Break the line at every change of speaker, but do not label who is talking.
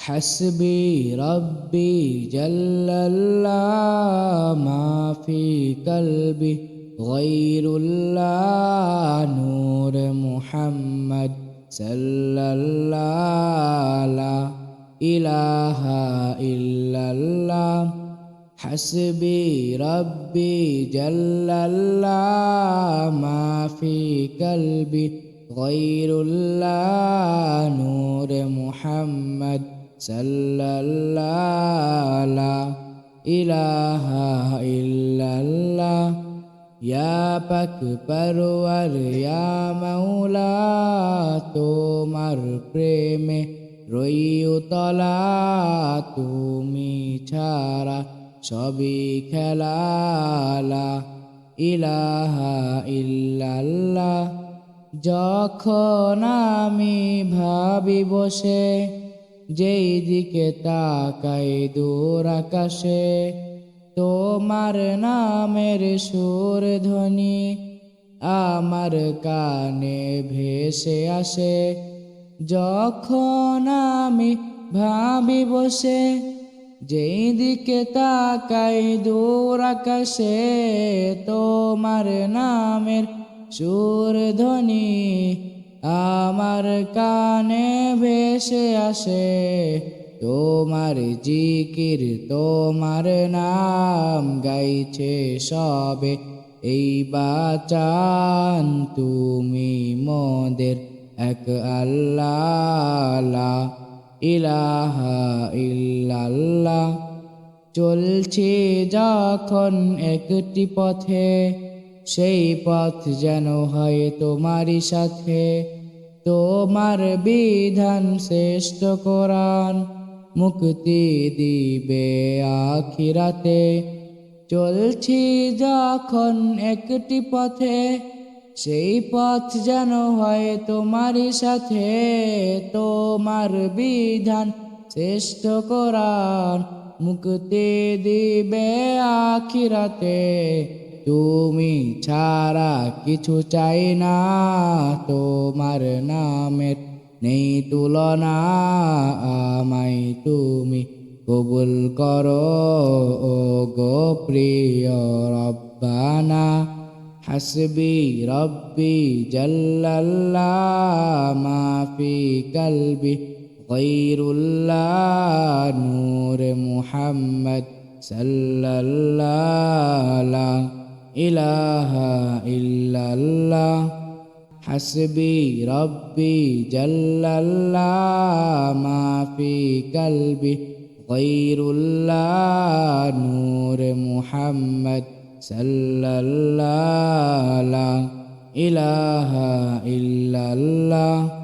حسبي ربي جل الله ما في قلبي غير الله نور محمد صلى الله لا إله إلا الله حسبي ربي جل الله ما في قلبي غير الله نور محمد صلى الله لا إله إلا الله या पाक परवर या मौला তোমার প্রেমে রই উতলা তুমি ছাড়া সবই খেলা লা ইলাহা ইল্লাল্লাহ যখন আমি ভাবি বসে যেই দিকে তাকাই দূর আকাশে তোমার নামের সুর ধ্বনি আমার কানে ভেসে আসে যখন আমি ভাবি বসে যেই দিকে তাকাই দূর আকাশে তোমার নামের সুর ধ্বনি আমার কানে ভেসে আসে তোমার জিকির তোমার নাম গাইছে সবে এই বাচান তুমি মোদের এক আল্লাহ লা ইলাহা ইল্লাল্লাহ চলছে যখন একটি পথে সেই পথ যেন হয় তোমারই সাথে তোমার বিধান শ্রেষ্ঠ কোরআন মুক্তি দিবে আখিরাতে চলছি যখন একটি পথে সেই পথ যেন হয় তোমারই সাথে তোমার বিধান শ্রেষ্ঠ কোরআন মুক্তি দিবে আখিরাতে তুমি ছাড়া কিছু চাই না তোমার নামের নেই তুলনা আমায় তুমি কবুল করো ও গো প্রিয় রব্বানা হাসবি রব্বি জাল্লাল্লাহ মা ফি কলবি গায়রুল্লাহ নূর মুহাম্মদ সাল্লাল্লাহু লা ইলাহা ইল্লাল্লাহ حسبي ربي جل الله ما في قلبي غير الله نور محمد صلى الله لا إله إلا الله